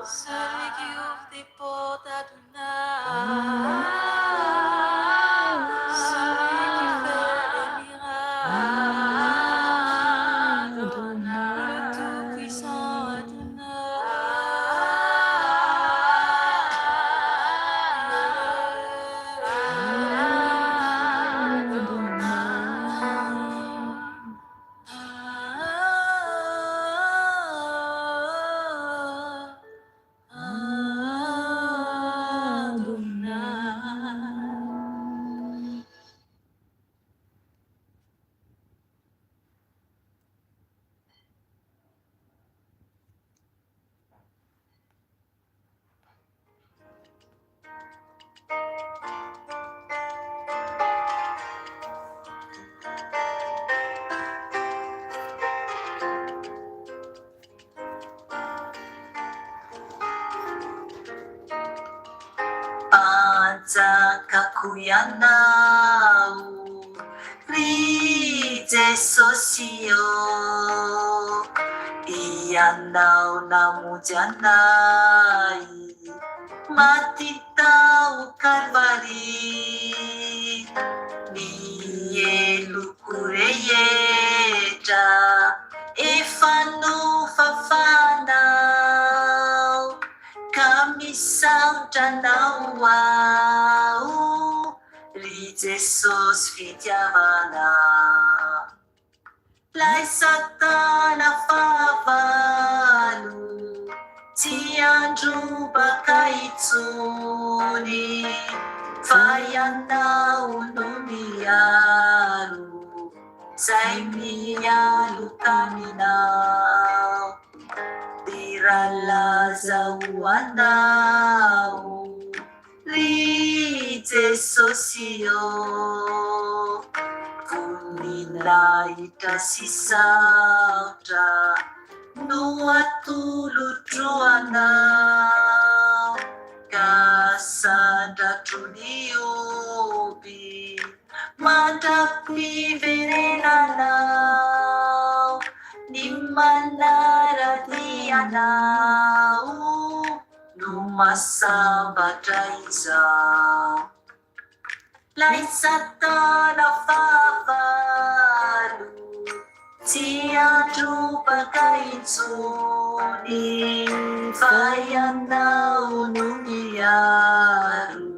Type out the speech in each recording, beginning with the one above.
Celui qui ouvre des portes à celui qui fait des miracles, le Tout-Puissant Panjakaku ianao ry Jesosy io, ianao namonjy anay maty tao Kalvary, mieloko rehetra efa nofafanao ka misaotra anao aho ry Jesosy fitiavana. Lay Satana fahavalo tsy androbaka intsony, fa ianao no miaro zay mialoka aminao. Tira laza ho anao ry Jesosy io, voninahitra sy saotra no atolotro anao, ka sandratro ny oby mandrapiverenanao, ny manarady anao no masambatra izao. Lay Satana fahavalo tsy androbaka intsony, fa ianao no miaro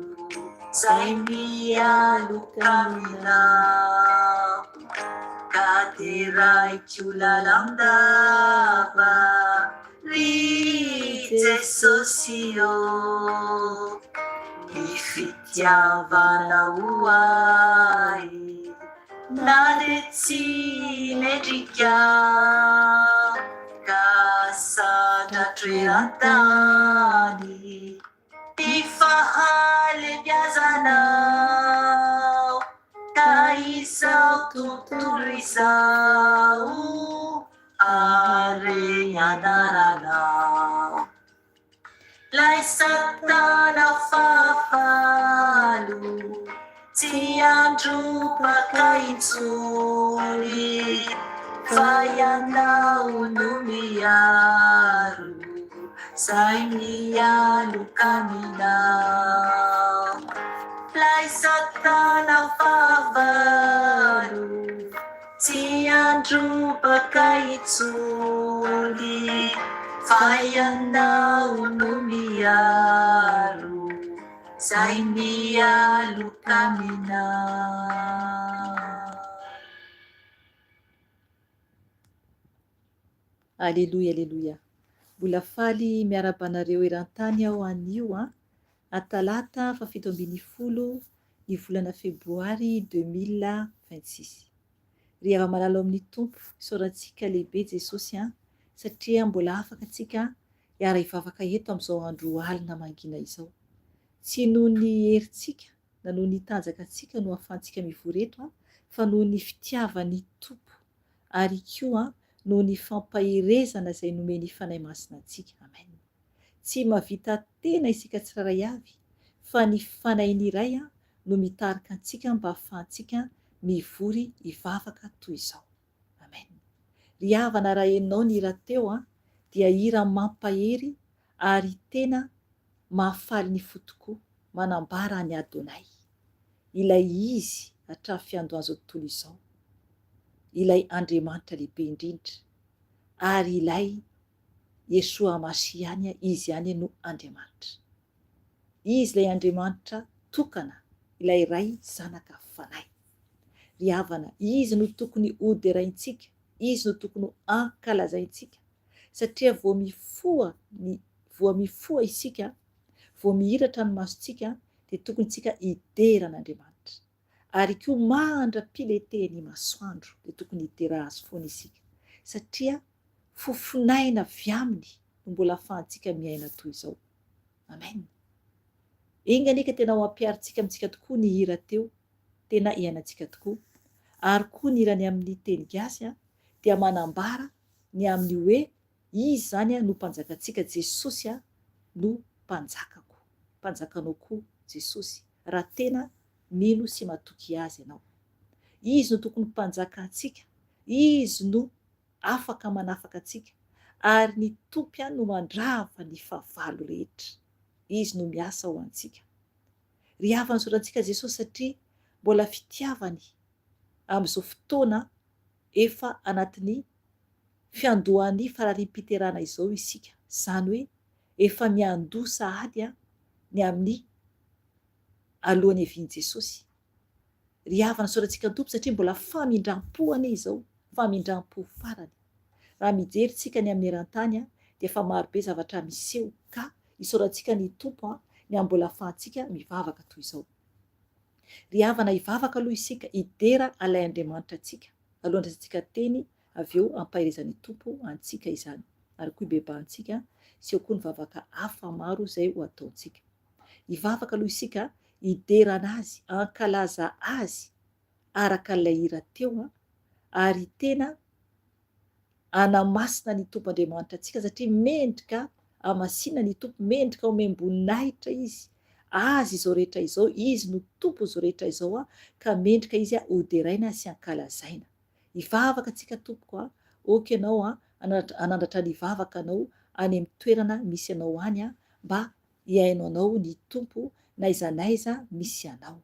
zay mialoka aminao. Ka teraiko lalandava ry Jesosy io, ny fitiavanao ahy na de tsy mendrika, ka sandratro eran-tany ifahalebiazanao, ka izao tontolo izao are anaranao. Lay Satana fahavalo tsy androbaka intsony, fa ianao no miaro zay mialoka aminao. Lay Satana fahavalo andro baka itsony fa ianao no miaro zay mialoka aminahy. Aleloia, aleloia. Mbola faly miarabanareo eran-tany aho anio atalata fa 17 ny volana febroary 2026. Ry ava-malalo amin'ny tompo isaorantsika lehibe Jesosy satria mbola afaka antsika hiara hivavaka eto amin'izao andro alina mangina izao. Tsy noho ny herintsika na noho ny tanjakantsika no ahafahantsika mivory eto fa noho ny fitiavan'ny tompo ary koa noho ny fampahirezana izay nomeny fanahy masina antsika. Amen. Tsy mahavita tena isika tsiraray avy fa ny fanahy iray no mitarika antsika mba ahafahantsika mivory hivavaka toy izao. Amen. Ry havana raha ianao ny hira teo dia hira mampahery ary tena mahafaly ny fo tokoa, manambara ny Adonay. Ilay izy hatramin'ny fiandohan'izao tontolo izao, ilay Andriamanitra lehibe indrindra, ary ilay Yeshua Masiany, izy ihany no Andriamanitra. Izy ilay Andriamanitra tokana, ilay ray zanaka fanahy. Ry havana, izy no tokony hoderaintsika, izy no tokony ankalazaintsika, satria vao mifoha isika, vao mihiratra ny masontsika, dia tokony tsika hideran'Andriamanitra. Ary koa mandra-piletehany masoandro dia tokony hidera azy foana isika, satria fofinaina avy aminy no mbola ahafahantsika miaina toy izao. Amen. Enganika tena ho ampiarintsika amintsika tokoa ny hira teo, tena iainantsika tokoa. Ary koa ny hirany amin'ny teny gasy dia manambara ny amin'ny hoe izy zany no mpanjakantsika, Jesosy no mpanjakako, mpanjakanao koa Jesosy raha tena mino sy matoky azy ianao. Izy no tokony mpanjaka antsika, izy no afaka manafaka antsika, ary ny tompy no mandrava ny fahavalo rehetra. Izy no miasa ho antsika. Ry havana sorantsika Jesosy satria mbola fitiavany amin'izao fotoana efa anatin'ny fiandohan'ny fararim-piterana izao isika. Izany hoe efa miandoha sahady ny amin'ny alohan'ny hevian'i Jesosy. Ry havana sorantsika tompo satria mbola famindram-poany izao, famindram-po farany. Raha mijery tsika ny amin'ny eran-tany dia efa marobe zavatra miseho, ka isaorantsika ny tompo ny mbola ahafahantsika mivavaka toy izao. Ry havana, hivavaka aloha isika, hidera alay Andriamanitra antsika, alohandrasantsika teny avy eo ampahirezan'ny tompo antsika izany, ary koa ibebahantsika sy eo koa ny vavaka hafa maro izay ho ataontsika. Hivavaka aloha isika, hiderana azy, ankalaza azy araka ilay hira teo, ary tena anamasina ny tompo Andriamanitra antsika, satria mendrika amasina ny tompo, mendrika omem-boninahitra izy azy izao rehetra izao, izy no tompo izao rehetra izao, ka mendrika izy hoderaina sy ankalazaina. Hivavaka antsika tompoko, oka ianao anandratra ny vavaka anao any amin'ny toerana misy anao any, mba hiaino anao ny tompo naiza naiza misy anao.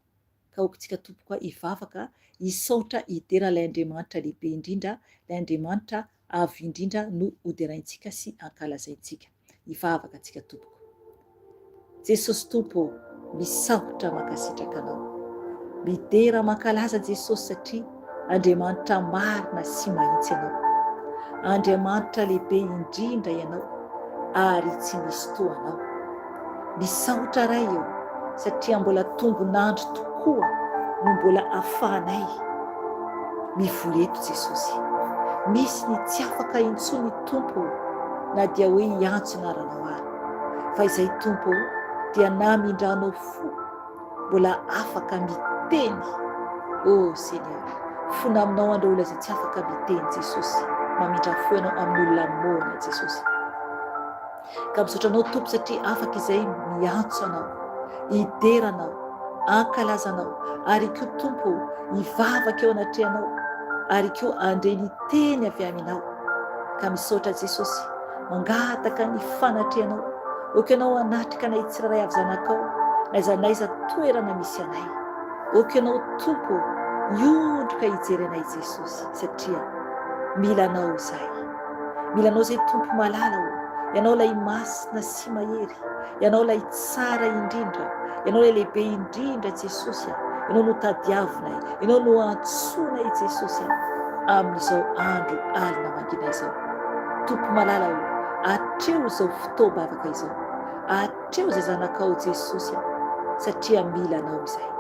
Ka okantsika tompoko hivavaka, hisaotra hidera ilay Andriamanitra lehibe indrindra, ilay Andriamanitra avo indrindra no hoderaintsika sy ankalazaintsika. Hivavaka antsika tompoko. Jesosy tompo, misaotra makasitraka anao, midera mankalaza Jesosy satria Andriamanitra marina sy mahitsy ianao, Andriamanitra lehibe indrindra ianao, ary tsy misy toanao. Misaotra ray eo satria mbola tombonandro tokoa no mbola ahafahanay mivory eto Jesosy. Misy ny tsy afaka intsony tompo na dia hoe hiantso anaranao ary, fa izay tompo dia namindranao fo, mbola afaka miteny. Oh Seigneur, fona aminao andreo olona izay tsy afaka miteny Jesosy, mamindra fo ianao amin'ny olona mona Jesosy. Ka misaotra anao tompo satria afaka izay miantso anao, hideranao, ankalazanao, ary koa tompo hivavaka eo anatrehanao, ary koa andre ny teny avy aminao. Ka misaotra Jesosy, mangataka ny fanatrehanao, oka ianao hanatrika anay tsiraray avy zanakao, naiza naiza toerana misy anay. Oka ianao tompo hiondroka hijery anay Jesosy, satria milanao zay, milanao zay tompo malala o, ianao lay masina sy mahery, ianao lay tsara indrindra, ianao lay lehibe indrindra Jesosy a, ianao no tadiavinay, ianao no antsonay Jesosy a, amin'izao andro alina mangina izao. Tompo malala o, atreo izao fotoam-bavaka izao, atreo izay zanakao Jesosy a, satria milanao izay.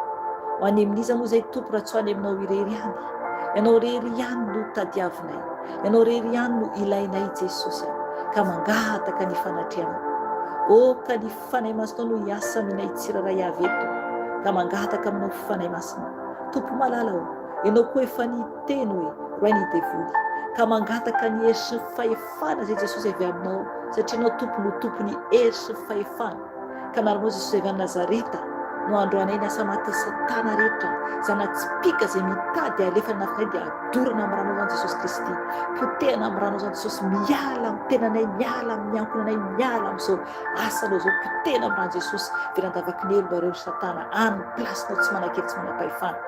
Ho any amin'iza moa zay tompo raha tsy ho any aminao irery ihany, ianao rery ihany no tadiavinay, ianao rery ihany no ilainay Jesosy a, ka mangataka ny fanatrianao. O ka ny fanay masinao no hiasa aminay tsiraray avy eto, ka mangataka aminao fanay masina. Tompo malala o, ianao koa efa niteny hoe roay ny devoly, ka mangataka ny hery sy ny fahefana zay Jesosy avy aminao, satria ianao tompo no tompony hery sy ny fahefana. Ka naranao Jesosy avy any Nazareta no androanay ny asa maty Satana rehetra, zanatsipika zay mitady alefa nafakay dia adorana amin'ny ranao zany Jesosy Kristy, potehana amin'ny ranao zany Jesosy, miala amin'ny tenanay, miala amin'ny ankonanay, miala amin'izao asanao zao, potehana amin'ny rano Jesosy, verandavaky ny elo areo Satana any plasinao tsy manakely tsy manapahefana.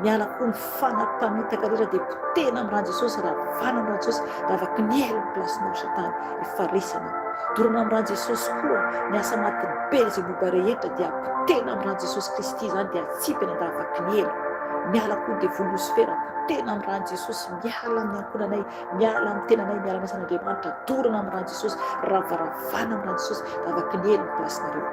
Miala koa ny fanampamitaka rehetra dia potehana amin'ny rano Jesosy, raha vana amin'ny rano Jesosy, davaky ny elo ny plasinao Satana, efa resanao. Dorana amin'ny rano Jesosy koa ny asa maty Beelzebuba rehetra dia potehana amin'ny rano Jesosy Kristy zany dia atsipany andavaky ny elo. Miala koa dia volosifera, potehana amin'ny rano Jesosy, miala amin'ny ankonanay, miala amin'ny tenanay, miala amin'ny asan'Andriamanitra, dorana amin'ny rano Jesosy, ravaravana amin'ny rano Jesosy, davaky ny elo ny plasinareo.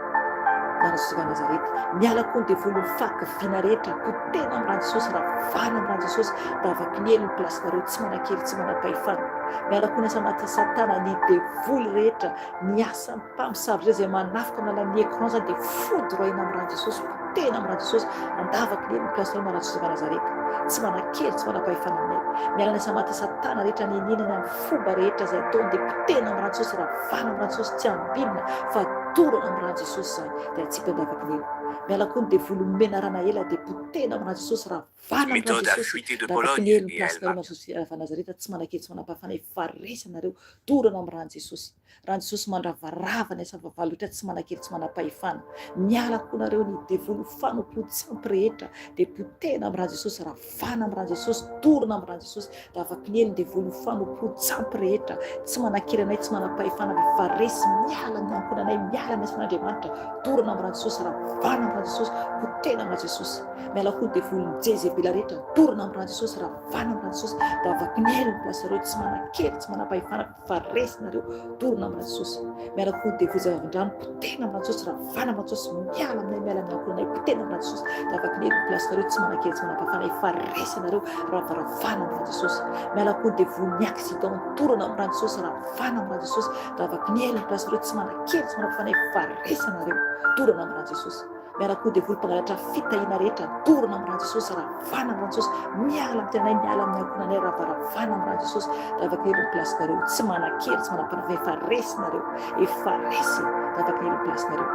Mana Jesosy va Nazareta, miala koa dia volony fakiviana rehetra, potehana amin'ny rano Jesosy, ravana amin'ny rano Jesosy, davaky ny elo ny plasinareo, tsy manakely tsy manapahefana. Miala koa ny asa maty Satana, ny devoly rehetra, ny asa mpamosavy zay manafika amin'ny alalan'ny écran zany dia fodoroina amin'ny rano Jesosy, potehana amin'ny rano Jesosy, andavaky ny elo ny plasinareo. Mana Jesosy va Nazareta, tsy manakely tsy manapahefana aminay. Miala ny asa maty Satana rehetra, ny ninany amin'ny fomba rehetra zay ataony dia potehana amin'ny rano Jesosy, ravana amin'ny rano Jesosy, tsy ambinina fa dorana amin'ny rano Jesosy zany dia atsika andavaky ny elo. Miala koa ny devoly mena rana ela dia potehana amin'ny rano Jesosy, ravana amin'ny rano Jesosy, davaky ny elo ny plasinareo. Mana Jesosy va Nazareta, tsy manakely tsy manapahefana, efa resanareo, dorana amin'ny rano Jesosy. Rano Jesosy mandravarava ny asa vavalo rehetra, tsy manakely tsy manapahefana. Miala koa nareo ny devoly fanompo-tsampy rehetra dia potehana amin'ny rano Jesosy, ravana amin'ny rano Jesosy, dorana amin'ny rano Jesosy, davaky ny elo ny devoly fanompo-tsampy rehetra, tsy manakely anay tsy manapahefana, efa resy, miala amin'ny ankonanay, miala amin'ny asan'Andriamanitra, dorana amin'ny rano Jesosy, ravana amin'ny rano Jesosy, potehana amin'ny rano Jesosy. Miala koa ny devoly ny Jezebela rehetra, dorana amin'ny rano Jesosy, ravana amin'ny rano Jesosy, davaky ny elo ny plasinareo, tsy manakely tsy manapahefana, efa resinareo, dorana amin'ny rano Jesosy. Miala koa ny devoly zava-ndrano, potehana amin'ny rano Jesosy, ravana amin'ny rano Jesosy, miala aminay, miala amin'ny ankonanay, potehana amin'ny rano Jesosy, davaky ny elo ny plasinareo, tsy manakely tsy manapahefana, efa resinareo, ravaravana amin'ny rano Jesosy. Miala koa ny devoly ny accident, dorana amin'ny rano Jesosy, ravana amin'ny rano Jesosy, davaky ny elo ny plasinareo, tsy manakely tsy manapahefana, efa resinareo, dorana amin'ny rano Jesosy. Miala koa devoly mpangalatra fitahina rehetra, dorana amin'ny rano Jesosy, ravana amin'ny rano Jesosy, miala amin'ny tenanay, miala amin'ny ankonanay, ravaravana amin'ny rano Jesosy, davaky ny elo ny plasinareo, tsy manakely tsy manapahefana, efa resinareo, efa resy, davaky ny elo ny plasinareo.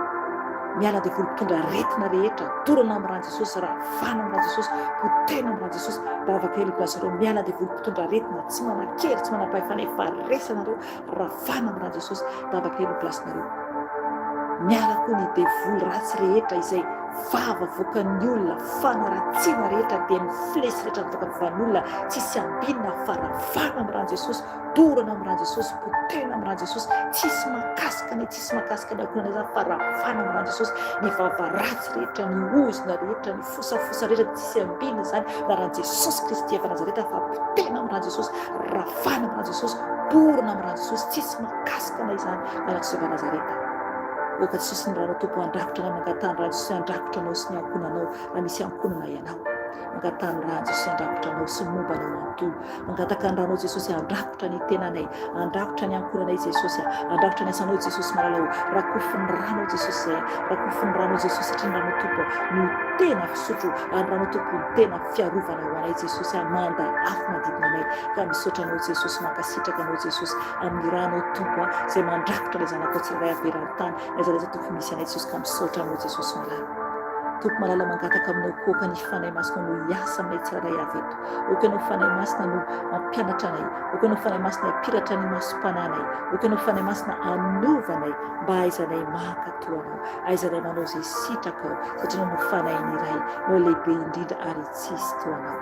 Miala devoly mpitondra aretina rehetra, dorana amin'ny rano Jesosy, ravana amin'ny rano Jesosy, potehana amin'ny rano Jesosy, davaky ny elo ny plasinareo. Miala devoly mpitondra aretina, tsy manakely tsy manapahefana, efa resanareo, ravana amin'ny rano Jesosy, davaky ny elo ny plasinareo. Miala koa ny devoly ratsy rehetra izay vava voakan'ny olona, fanaratsiana rehetra dia ny flesy rehetra mivoaka vovan'olona, tsisy ambinina fa ravana amin'ny rano Jesosy, dorana amin'ny rano Jesosy, potehana amin'ny rano Jesosy, tsisy makasikany akonanay zany fa ravana amin'ny rano Jesosy. Ny vava ratsy rehetra, ny ozona rehetra, ny fosafosa rehetra, tsisy ambinina zany na rano Jesosy Kristy efa Nazareta, fa potehana amin'ny rano Jesosy, ravana amin'ny rano Jesosy, dorana amin'ny rano Jesosy, tsisy makasikana izany na rano Jesosy efa Nazareta. Oka Jesosy ny ranao tompo andrakotra anao, mangatany rano Jesosy andrakotra anao sy ny ankonanao, raha misy ankonana ianao, mangatany rano Jesosy andrakotra anao sy momba anao manontolo, mangataka ny ranao Jesosy andrakotra ny tenanay, andrakotra ny ankonanay Jesosy, andrakotra ny asanao Jesosy malalao, rakofiny ranao Jesosy zay, rakofiny ranao Jesosy satria ny ranao tompo ny tena fisotro, ny ranao tompo ny tena fiarovana ho anay Jesosy, manda afo manodidina anay, ka misaotra anao Jesosy, mankasitraka anao Jesosy amin'ny ranao tompo zay mandrakotra ilay zanakao tsirairay averany-tany, izay tompo misy anay Jesosy, ka misaotra anao Jesosy malala. Tompo malala mangataka aminao koka ny fanay masina no hiasa aminay tsirairay avy eto, oka ianao fanay masina no mampianatra anay, oka ianao fanay masina hapiratra ny masom-pananay, oka ianao fanay masina anovanay mba aizanay mankatoanao, aizanay manao zay sitraka ao, satria no fanay ny iray no lehibe indrindra ary tsisy toanao,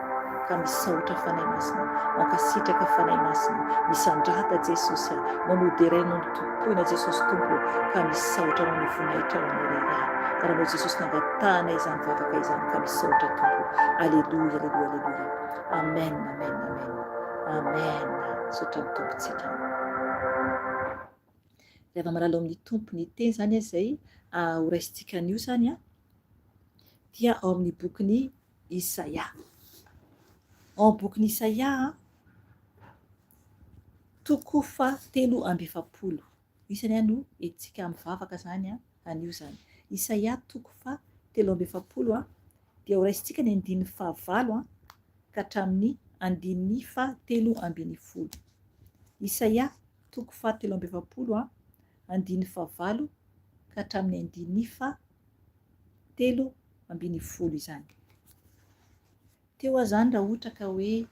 ka ka misaotra fanahy masina, mankasitraka fanahy masina, misandrata Jesosy mamoderanao ny tompoina Jesosy tompo ka misaotra anao ny voninahitra ao amin'ny reraha karaha anao Jesosy nangatahana izany vavaka izany ka misaotra tompo. Alleluia, alleluia, alleluia. Amen, amen, amen, amen. Saotra ny tompontsika. Rehefa malala amin'ny tompony teny zany zay horaisitsika an'io zany dia ao amin'ny bokin'ny Isaia. Ao bokin'ny Isaia toko fahatelo amby efapolo. Isany no etsika mivavaka zany an'io zany. Isaia toko fahatelo amby efapolo dia horaisitsika ny andininy fahavalo ka hatramin'ny andininy fahatelo ambin'ny folo. Isaia toko fahatelo amby efapolo andininy fahavalo ka hatramin'ny andininy fahatelo ambin'ny folo izany. Teo zany raha ohatra ka hoe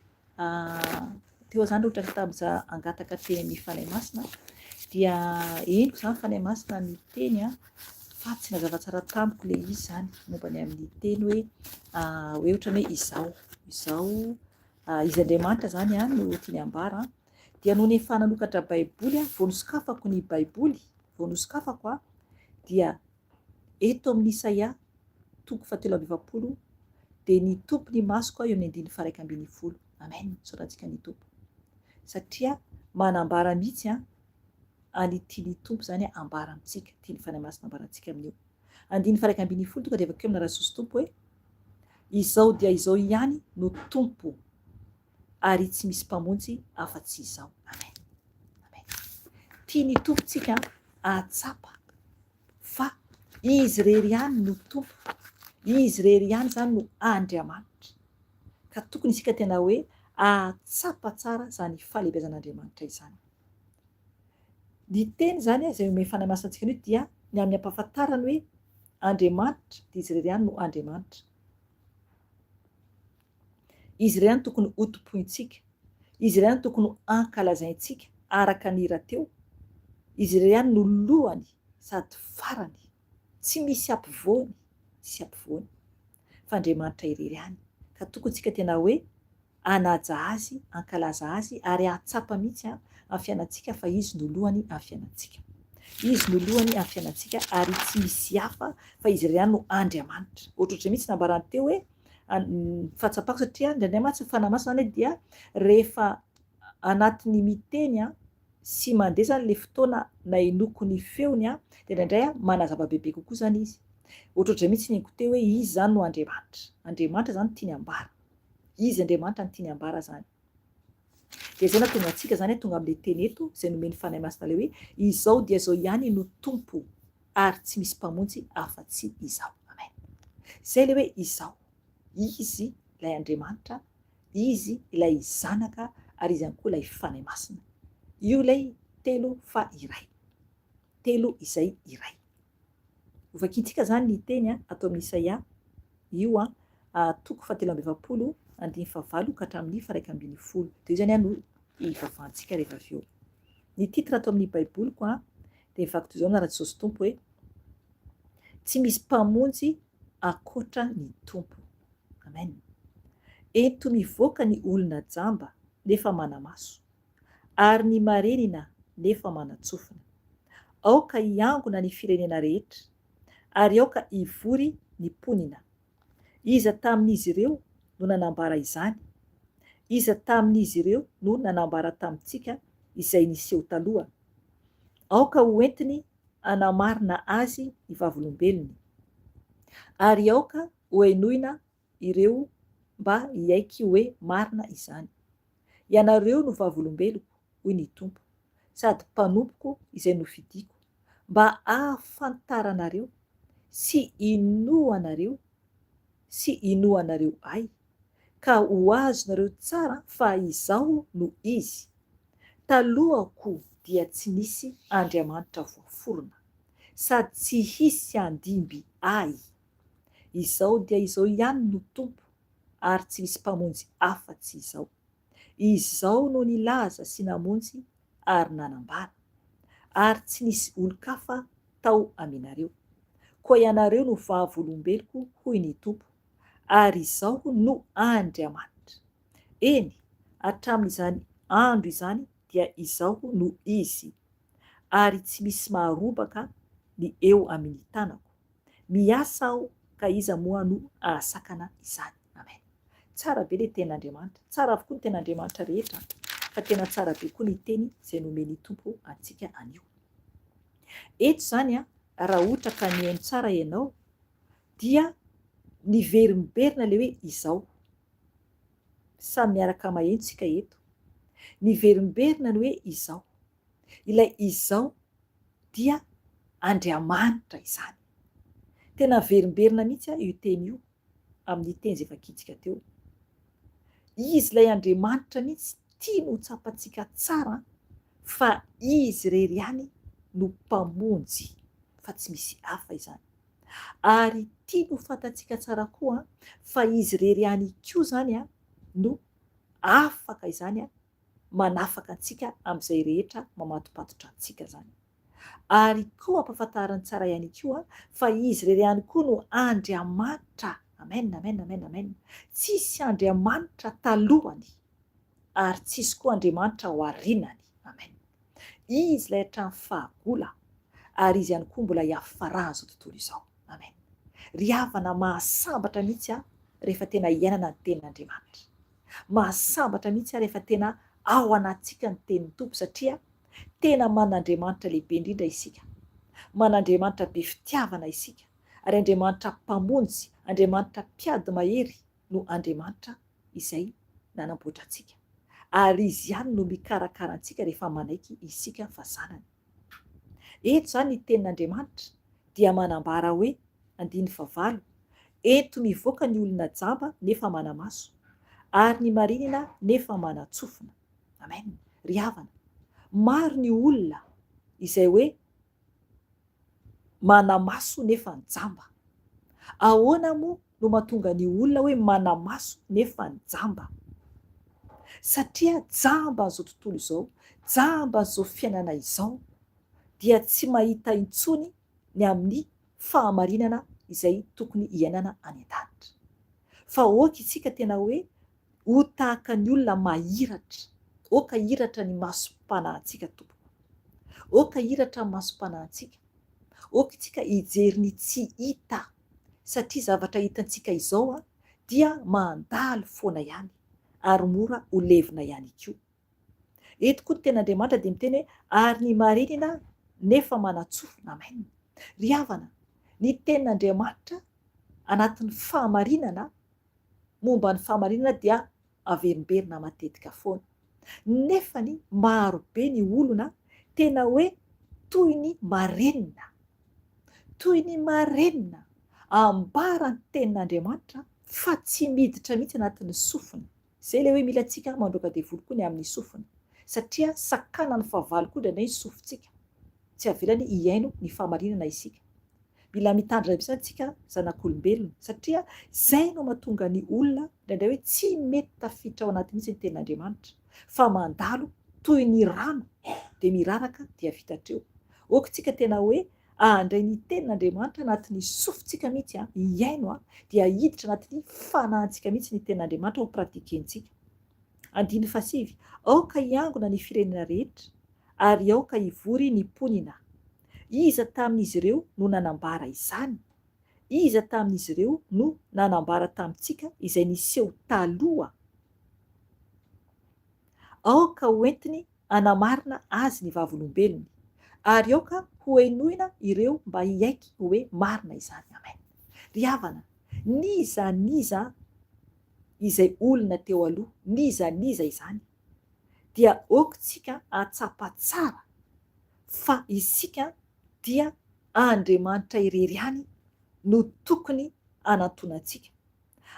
teo zany raha ohatra ka tamin'iza angataka teny amin'ny fanahy masina dia henoko zany fanahy masina ny teny fa tsy nazava tsara tamiko le izy zany mombany amin'ny teny hoe ohatrany hoe izao izy Andriamanitra zany no tiany ambara dia noho ny efa nanokatra baiboly vao nosokafako ny baiboly vao nosokafako dia eto amin'ny Isaia toko fahatelo amby efapolo dia ny tompo ny masoko eo amin'ny andininy faha raika ambin'ny folo. Amen. Soratsika ny tompo satria manambara mihitsy an'ity ny tompo zany ambara amintsika, ity ny fanahy masina ambarantsika amin'io. Andininy faha raika ambin'ny folo tonga dia avakeo amin'ny rahasoso tompo hoe izao dia izao ihany no tompo ary tsy misy mpamonjy afa-tsy izao. Amen. Amen. Tiany tompontsika ahatsapa fa izy rery ihany no tompo, izy rery ihany zany no Andriamanitra ka tokony isika tena hoe ahatsapa tsara zany fahalebezan'Andriamanitra izany. Ny teny zany izay omeny fanahy masina antsika an'io dia ny amin'ny ampahafantarany hoe Andriamanitra dia izy rery ihany no Andriamanitra. Izy rery ihany tokony hotompointsika, izy rery ihany tokony ankalazaintsika araka ny rahateo, izy rery ihany no lohany sady farany, tsy misy ampivoany, tsy ampivoany fa Andriamanitra irery ihany ka tokony isika tena hoe hanaja azy, ankalaza azy ary ahatsapa mihitsy amin'ny fiainantsika fa izy no lohany amin'ny fiainantsika. Izy no lohany amin'ny fiainantsika ary tsy misy hafa fa izy rery ihany no Andriamanitra. Ohatrohatra mihitsy nambarany teo hoe fahatsapako satria Andriamanitra ny fanahy masina zany dia rehefa anatin'ny miteny sy mandeha zany le fotoana nainoko ny feony dia indraindray manazava bebe kokoa zany izy. Ohatrohatra mihitsy ny teo hoe izy zany no Andriamanitra. Andriamanitra zany tiany ambara. Izy Andriamanitra no tiany ambara zany. Dia zay nahatonga antsika zany tonga amin'ilay teny eto izay nomeny fanahy masina le hoe izao dia izao ihany no tompo ary tsy misy mpamonjy afa-tsy izao. Amen. Zay le hoe izao. Izy ilay Andriamanitra, izy ilay zanaka ary izy ihany koa ilay fanahy masina. Io ilay telo fa iray. Telo izay iray. Hovakintsika zany ny teny atao amin'ny Isaia io toko fahatelo amby efapolo andininy fahavalo ka hatramin'ny faha raika ambin'ny folo. Dia io zany no ivavahantsika rehefa avy eo. Ny titra atao amin'ny baiboliko dia mivaky toy izao amin'ny rahatsy tompo hoe tsy misy mpamonjy akoatra ny tompo. Amen. Eto mivoaka ny olona jamba nefa manamaso ary ny marenina nefa manatsofina. Aoka hiangona ny firenena rehetra ary aoka hivory ny ponina. Iza tamin'izy ireo no nanambara izany, iza tamin'izy ireo no nanambara tamintsika izay niseho taloha. Aoka hoentiny hanamarina azy ny vavolombelony ary aoka hoenoina ireo mba hiaiky hoe marina izany. Ianareo no vavolombeloko hoy ny tompo sady mpanompoko izay nofidiko mba ahafantaranareo sy inoanareo ay ka ho azonareo tsara fa izao no izy. Talohako dia tsy nisy Andriamanitra voaforona sady tsy hisy andimby ay. Izao dia izao ihany no tompo ary tsy misy mpamonjy afa-tsy izao. Izao no nilaza sy namonjy ary nanambara ary tsy nisy olon-kafa tao aminareo. Koa ianareo no vavolombeloko hoy ny tompo ary izao no Andriamanitra. eny hatramin'izany andro izany dia izao no izy, ary tsy misy maharobaka ny eo amin'ny tanako. Miasa aho ka iza moa no ahasakana izany. Amen. Tsara be le ten'Andriamanitra, tsara avokoa ny ten'Andriamanitra rehetra, fa tena tsara be koa ny teny izay nomeny Tompo antsika anio. Eto zany raha ohatra ka mihaino tsara ianao dia niverimberina le hoe izao. Samy miaraka maheno tsika eto. Niverimberina ny hoe izao. Ilay izao dia Andriamanitra izany. Tena verimberina mihitsy io teny io amin'ny teny izay vakintsika teo. Izy ilay Andriamanitra mihitsy tia no tsapantsika tsara fa izy irery ihany no mpamonjy, fa tsy misy hafa izany. Ary tia no fantatsika tsara koa fa izy irery ihany koa zany no afaka izany manafaka antsika amin'izay rehetra mamatopatotra antsika zany. Ary koa ampahafantarany tsara ihany koa fa izy irery ihany koa no Andriamanitra. Amen, amen, amen, amen. Tsisy Andriamanitra talohany ary tsisy koa Andriamanitra ao aorianany. Amen. Izy ilay hatramin'ny fahagola ary izy ihany koa mbola hiafara zao tontolo izao. Amen. Ry havana mahasambatra mihitsy rehefa tena hiainana ny tenin'Andriamanitra. Mahasambatra mihitsy rehefa tena ao anatsika ny tenin'ny Tompo, satria tena man'Andriamanitra lehibe indrindra isika. Man'Andriamanitra be fitiavana isika. Ary Andriamanitra mpamonjy, Andriamanitra mpiady mahery no Andriamanitra izay nanamboatra antsika. Ary izy ihany no mikarakara antsika rehefa manaiky isika fa zanany. Eto zany ny tenin'Andriamanitra dia manambara hoe 9:9, eto mivoaka ny olona jamba nefa manamaso, ary ny marinina nefa manatsofina. Amen. Ry havana, maro ny olona izay hoe manamaso nefa njamba. Ahoana moa no mahatonga ny olona hoe manamaso nefa njamba? Satria jamba an'izao tontolo izao, jamba an'izao fiainana izao, dia tsy mahita intsony ny amin'ny fahamarinana izay tokony hiainana any an-danitra. Fa oka isika tena hoe ho tahaka ny olona mahiratra. Oka hiratra ny masom-panahintsika tompo. Oka hiratra ny masom-panahintsika. Oka isika hijery ny tsy hita, satria zavatra hitantsika izao dia mandalo foana ihany ary mora ho levina ihany koa. Eto koa ny ten'Andriamanitra dia miteny hoe ary ny marinina nefa manatsofina. Amen. Ry havana, ny tenin'Andriamanitra anatin'ny fahamarinana, momba ny fahamarinana dia averimberina matetika foana. Nefany marobe ny olona tena hoe toy ny marenina. Toy ny marenina ambara ny tenin'Andriamanitra fa tsy miditra mihitsy anatin'ny sofina. Izay ilay hoe mila antsika mandroaka devoly koa ny amin'ny sofina. Satria sakana ny fahavalo koa indray ny sofintsika. Tsy avelany hiaino ny fahamarinana isika. Mila mitandrina mihitsy antsika zanak'olombelona, satria izay no mahatonga ny olona indraindray hoe tsy mety tafiditra ao anaty mihitsy ny tenin'Andriamanitra, fa mandalo toy ny rano dia miraraka dia vitatreo. Okantsika tena hoe handray ny tenin'Andriamanitra anatin'ny sofintsika mihitsy hiaino dia hiditra anatin'ny fanahintsika mihitsy ny tenin'Andriamanitra ho pratikentsika. 9:7, aoka hiangona ny firenena rehetra ary aoka hivory ny mponina. Iza tamin'izy ireo no nanambara izany? Iza tamin'izy ireo no nanambara tamintsika izay niseho taloha? Aoka hoentiny anamarina azy ny vavolombelony, ary aoka ho henoina ireo mba hiaiky hoe marina izany. Amen. Ry havana, niza izay olona teo aloha, niza izany, dia okantsika atsapa tsara fa isika dia Andriamanitra irery ihany no tokony anantonantsika.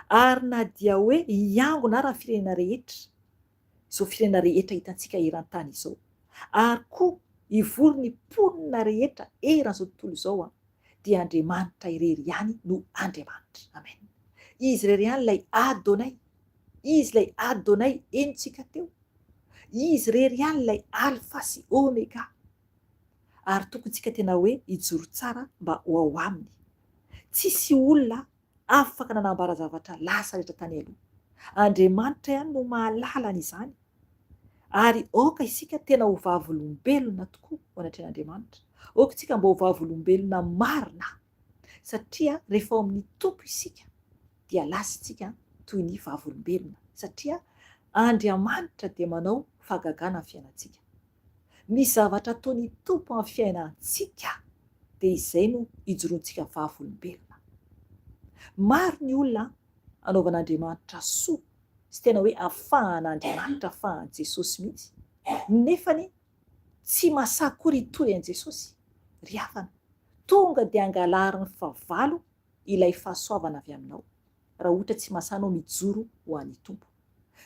Ary na dia hoe hiangona ary ny firenena rehetra, izao firenena rehetra hitantsika eran-tany izao, ary koa hivory ny mponina rehetra eran'izao tontolo izao, dia Andriamanitra irery ihany no Andriamanitra. Amen. Izy irery ihany ilay Adonay. Izy ilay Adonay enitsika teo. Izy irery ihany ilay Alpha sy Omega. Ary tokontsika tena hoe hijoro tsara mba ho ao aminy. Tsisy olona afaka nanambara zavatra lasa rehetra tany aloha. Andriamanitra ihany no mahalalana izany. Ary aoka isika tena ho vavolombelona tokoa ho anatrehan'Andriamanitra. Aoka isika mba ho vavolombelona marina, satria rehefa ao amin'ny tompo isika dia lasitsika toy ny vavolombelona, satria Andriamanitra dia manao fahagagana amin'ny fiainantsika. Misy zavatra ataony tompo amin'ny fiainantsika dia izay no ijoroantsika vavolombelona. Maro ny olona anaovan'Andriamanitra soa sy tena hoe afahan'Andriamanitra, afahan'i Jesosy mihitsy, nefany tsy masakory hitory an'i Jesosy. Ry havana, tonga dia angalarin'ny favalo ilay fahasoavana avy aminao raha ohatra tsy masanao mijoro ho an'ny tompo.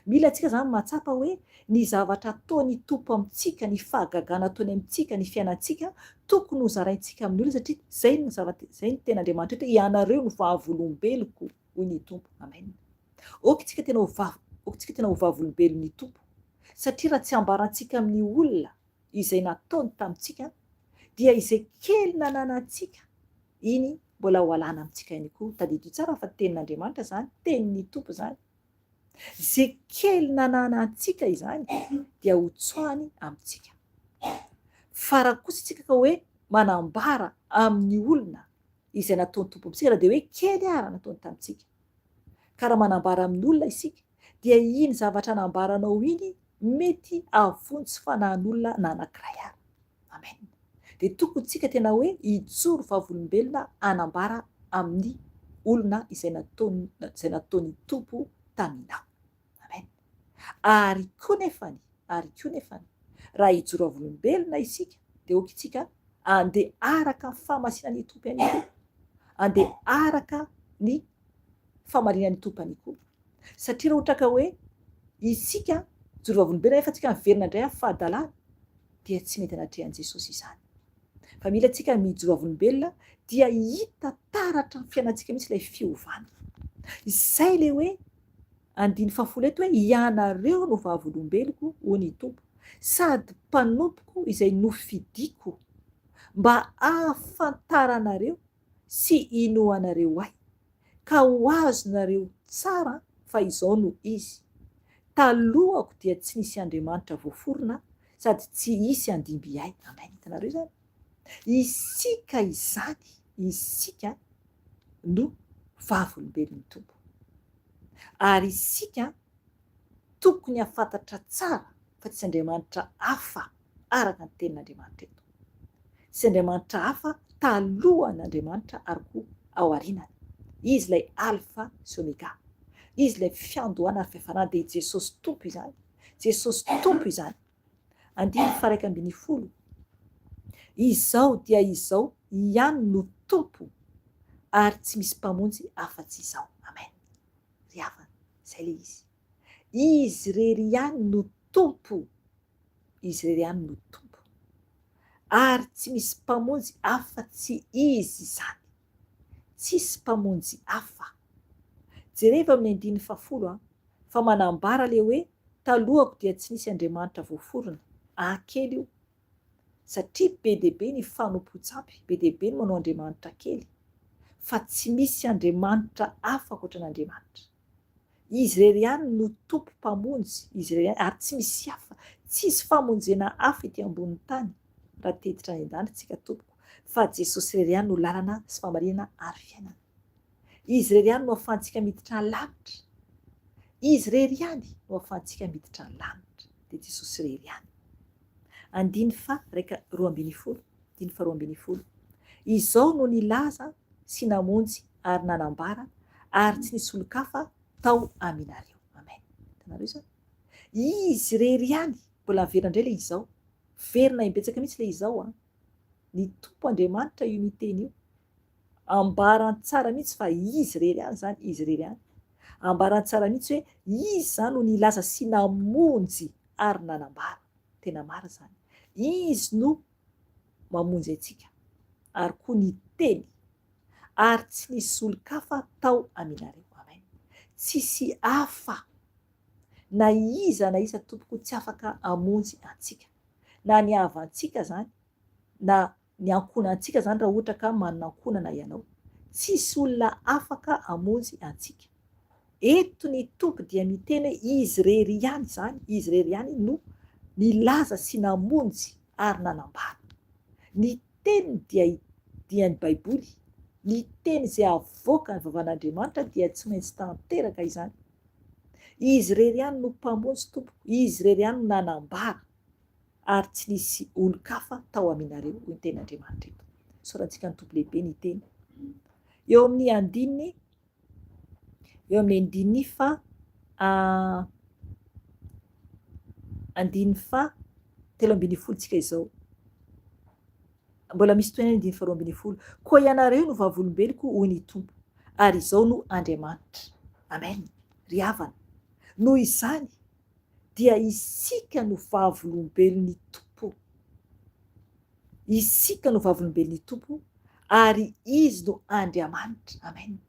Mila antsika zany matsapa hoe ny zavatra ataony tompo amintsika, ny fahagagana ataony amintsika, ny fiainantsika tokony ho zaraintsika amin'ny olona, satria zay ny tena Andriamanitra hoe ianareo no vavolombeloko hoy ny tompo. Amen. Aoka isika tena ho vavolombelon'ny tompo, satria raha tsy ambarantsika amin'ny olona izay nataony tamintsika dia izay kely nananantsika iny mbola ho alàna amintsika ihany koa. Tadidio tsara fa tenin'Andriamanitra zany, tenin'ny tompo zany. Zay kely nananantsika izany dia ho tsoahany amintsika. Fa raha kosa isika ka hoe manambara amin'ny olona izay nataony tompo amintsika raha dia hoe kely ara nataony tamintsika, ka raha manambara amin'ny olona isika dia iny zavatra nambaranao iny mety avontsy fanahin'olona nanankiray ara. Amen. Dia tokony tsika tena hoe hijoro vavolombelona anambara amin'ny olona izay nataony tompo taminao. Amen. Ary koa nefany raha hijoro vavolombelona isika dia aoka isika andeha araka ny famasinan'ny tompo ihany koa, andeha araka ny famarinan'ny tompo ihany koa. Satria raha ohatra ka hoe isika joro vavolombelona efa tsika miverina indray amin'ny fahadalàna dia tsy mety anatrehan'i Jesosy izany. Fa mila antsika mijoro vavolombelona dia hita taratra ny fiainantsika mihitsy ilay fiovana. Izay le hoe andiny fafolo eto hoe ianareo no vavolombeloko hoy ny tompo, sady mpanompoko izay nofidiko mba ahafantaranareo sy inoanareo ahy, ka ho azonareo tsara fa izao no izy. Talohako dia tsy nisy Andriamanitra voaforona sady tsy hisy andimby ahy. Amen. Hitanareo zany? Isika izany, isika no vavolombelon'ny tompo. Ary isika tokony hafantatra tsara fa tsy Andriamanitra hafa araka ny tenin'Andriamanitra eto. Tsy Andriamanitra hafa talohan'Andriamanitra ary koa ao aorianany. Izy ilay alfa sy omega. Izy ilay fiandohana ary fihafarana, dia Jesosy tompo izany. Jesosy tompo izany. 1:10. Izao dia izao ihany no tompo ary tsy misy mpamonjy afa-tsy izao. Amen. Ry havana, izay le izy. Izy rery ihany no tompo. Izy rery ihany no tompo. Ary tsy misy mpamonjy afa-tsy izy izany. Tsisy mpamonjy hafa. Jereva amin'ny 1:10 fa manambara le hoe talohako dia tsy nisy Andriamanitra voaforona. Kely io. Satria be dia be ny fanompoan-tsampy, be dia be ny manao Andriamanitra kely. Fa tsy misy Andriamanitra hafa ankoatran'Andriamanitra. Izy rery ihany no tompo mpamonjy, izy rery ihany, ary tsy misy hafa, tsisy famonjena hafa ety ambonin'ny tany raha tetitra any an-danitra tompoko, fa Jesosy rery ihany no lalana sy famarinana ary fiainana. Izy rery ihany no ahafahantsika miditra ny lanitra. Izy rery ihany no ahafahantsika miditra ny lanitra. Dia Jesosy rery ihany. 2:12. Izao no nilaza sy namonjy ary nanambara ary tsy nisy olon-kafa tao aminareo. Amen. Hitanareo zany? Izy rery ihany mbola verina indray le izao. Verina imbetsaka mihitsy le izao. Ny tompo Andriamanitra io miteny io. Ambarany tsara mihitsy fa izy rery ihany zany, izy rery ihany. Ambarany tsara mihitsy hoe izy zany no nilaza sy namonjy ary nanambara. Tena marina zany. Izy no mamonjy antsika ary koa ny teny ary tsy nisy olon-kafa tao aminareo. Amen. Tsisy hafa na iza tompoko tsy afaka hamonjy antsika, na ny havantsika zany, na ny ankonantsika zany raha ohatra ka manana ankonana ianao. Tsisy olona afaka hamonjy antsika. eto ny tompo dia miteny hoe izy rery ihany zany, izy rery ihany no nilaza sy namonjy ary nanambara. Ny teniny dia ny baiboly, ny teny izay avoaka ny vavan'Andriamanitra dia tsy maintsy tanteraka izany. Izy rery ihany no mpamonjy tompoko, izy rery ihany no nanambara, ary tsy nisy olo-kafa tao aminareo ho ny ten'Andriamanitra eto. Sorantsika ny tompo lehibe ny teny. Eo amin'ny andininy fa andininy fa 3:10 tsika izao. Mbola misy toena ny 2:10. Koa ianareo no vavolombeloko hoy ny tompo, ary izao no Andriamanitra. Amen. Ry havana, noho izany dia isika no vavolombelon'ny tompo. Isika no vavolombelon'ny tompo, ary izy no Andriamanitra. Amen.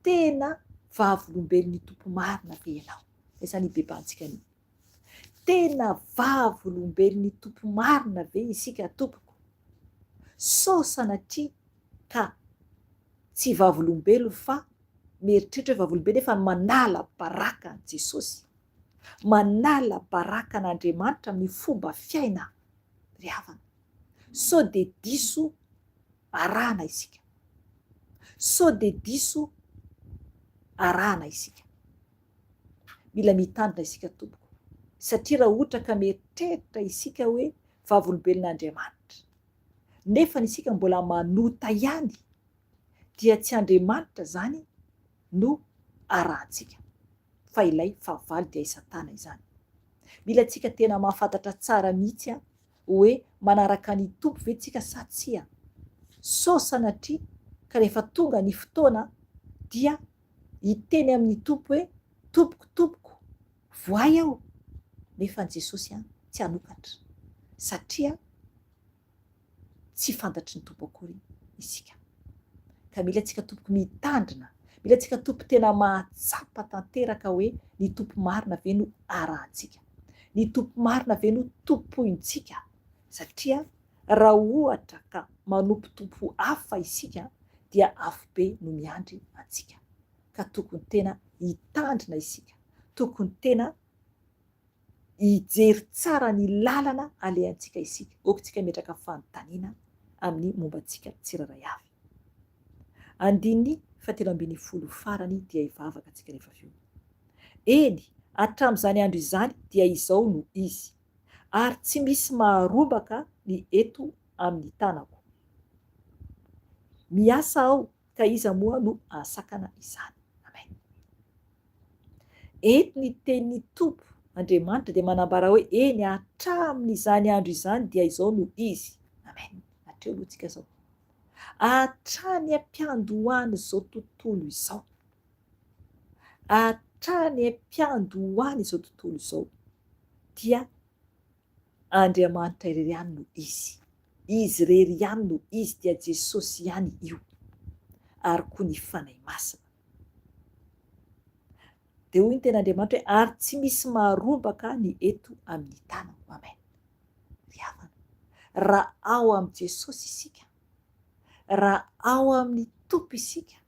Tena vavolombelon'ny tompo marina ve ianao? Izany ibebantsika ny tena vavolombelon'ny tompo marina ve isika tompoko? So sanatria ka tsy vavolombelo fa mieritreritra hoe vavolombelo efa manala baraka an' Jesosy, manala baraka an'Andriamanitra amin'ny fomba fiaina. Ry havana, so de diso arahana isika, so de diso arahana isika. Mila mitandrina isika tompoko, satria raha ohatra ka mieritreritra isika hoe vavolombelon'Andriamanitra nefa isika mbola manota ihany, dia tsy Andriamanitra zany no arahantsika, fa ilay favaly dia Satana izany. Mila tsika tena mahafantatra tsara mihitsy hoe manaraka ny tompo ve tsika sa tsia. So sanatria ka rehefa tonga ny fotoana dia hiteny amin'ny tompo hoe tompoko, tompoko, voay aho, nefa ny Jesosy tsy hanokatra, satria tsy fantatry ny tompo akory isika. Ka mila tsika tompoko mitandrina, mila tsika tompo tena mahatsapa tanteraka hoe ny tompo marina ve no arahantsika, ny tompo marina ve no tompointsika. Satria raha ohatra ka manompo tompo hafa isika dia afo be no miandry antsika. Ka tokony tena hitandrina isika, tokony tena hijery tsara ny lalana alehantsika isika, okontsika metraka fanontaniana amin'ny mombantsika tsiraray avy. Andininy fa 3:10 farany dia hivavaka antsika rehefa avy eo. Eny, hatramin'izany andro izany dia izao no izy, ary tsy misy maharombaka ny eto amin'ny tanako. Miasa aho, ka iza moa no ahasakana izany. Amen. Eto ny tenin'ny tompo Andriamanitra dia manambara hoe eny, hatramin'izany andro izany dia izao no izy. Amen. Hatreo aloha tsika zao. Hatrany ampiandohany izao tontolo izao, hatrany ampiandohany izao tontolo izao dia Andriamanitra irery ihany no izy, izy rery ihany no izy, dia Jesosy ihany io, ary koa ny fanahy masina. Dia hoy ny ten'Andriamanitra hoe ary tsy misy maharombaka ny eto amin'ny tanako. Amen. Ry havana, raha ao amin'ny Jesosy isika, raha ao amin'ny tompo isika,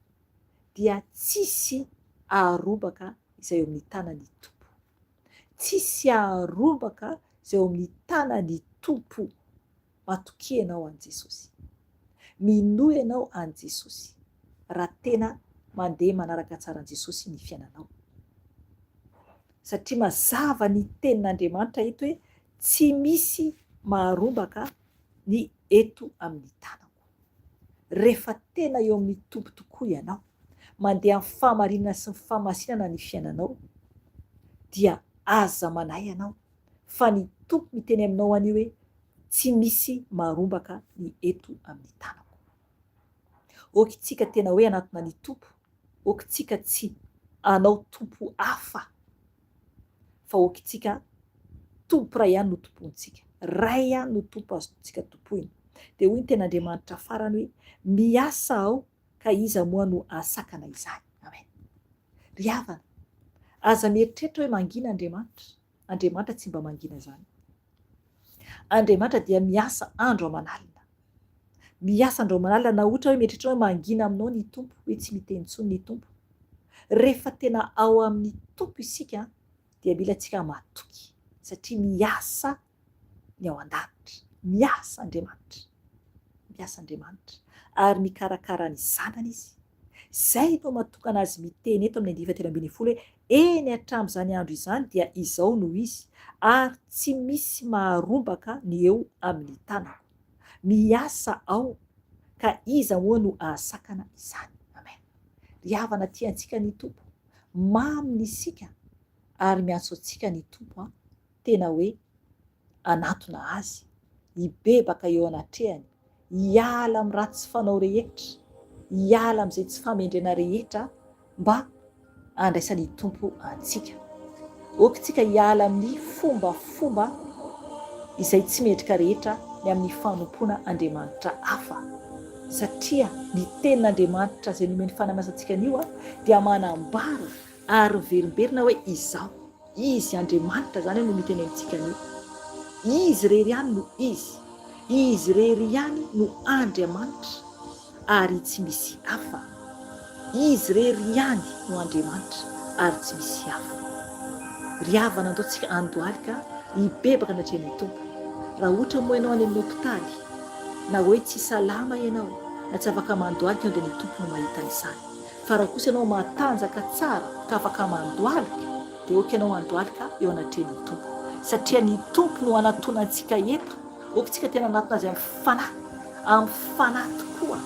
dia tsisy haharombaka izay eo amin'ny tanany tompo, tsisy haharombaka izay eo amin'ny tanany tompo. Matokia ianao an' Jesosy, minohy ianao an' Jesosy, raha tena mandeha manaraka tsara an' Jesosy ny fiainanao. Satria mazava ny tenin'Andriamanitra eto hoe tsy misy maharombaka ny eto amin'ny tanako. Rehefa tena eo amin'ny tompo tokoa ianao, mandeha amin'ny fahamarinana sy ny fahamasinana ny fiainanao, dia aza manahy ianao fa ny tompo miteny aminao anio hoe tsy misy maharombaka ny eto amin'ny tanako. Okintsika tena hoe anatona ny tompo, okintsika tsy anao tompo hafa, fa okintsika tompo ray ihany no tompontsika, ray ihany no tompo azontsika tompoina. Dia hoy ny ten'Andriamanitra farany hoe miasa aho, ka iza moa no ahasakana izany. Amen. Ry havana, aza mieritreritra hoe mangina Andriamanitra. Andriamanitra tsy mba mangina zany. Andriamanitra dia miasa andro aman'alina, miasa andro aman'alina. Na ohatra hoe mieritreritra hoe mangina aminao ny tompo, hoe tsy miteny intsony ny tompo, rehefa tena ao amin'ny tompo isika dia mila antsika matoky satria miasa ny ao an-danitra, miasa Andriamanitra, miasa Andriamanitra ary mikarakara ny zanany izy. Zay no matoka anazy miteny eto amin'ny 9:10 hoe eny hatramin'izany andro izany dia izao no izy ary tsy misy maharombaka ny eo amin'ny tanako. Miasa ao ka iza moa no ahasakana izany. Amen. Ry havana tiantsika ny tompo, maminy isika ary miantso antsika ny tompo tena hoe anatona azy, hibebaka eo anatrehany, hiala amin'ny ratsy fanao rehetra, hiala amin'izay tsy famendrena rehetra mba andraisany tompo antsika. Okintsika hiala amin'ny fombafomba izay tsy mendrika rehetra ny amin'ny fanompoana Andriamanitra hafa. Satria ny tenin'Andriamanitra izay nomeny fanamasantsika an'io dia manambara ary verimberina hoe izao. Izy Andriamanitra zany no miteny amintsika an'io. Izy rery ihany no izy. Izy rery ihany no Andriamanitra ary tsy misy hafa. Izy rery ihany no Andriamanitra ary tsy misy hafa. Ry havana andaontsika andohalika hibebaka natrehan'ny tompo. Raha ohatra moa ianao any amin'ny hopitaly na hoe tsy salama ianao na tsy afaka mandohalika dia ny tompo no mahita izany. Fa raha kosa ianao matanjaka tsara ka afaka mandohalika dia oka ianao andohalika eo anatrehan'ny tompo. Satria ny tompo no anatonantsika eto. Okantsika tena anatona azy amin'ny fanahy tokoa.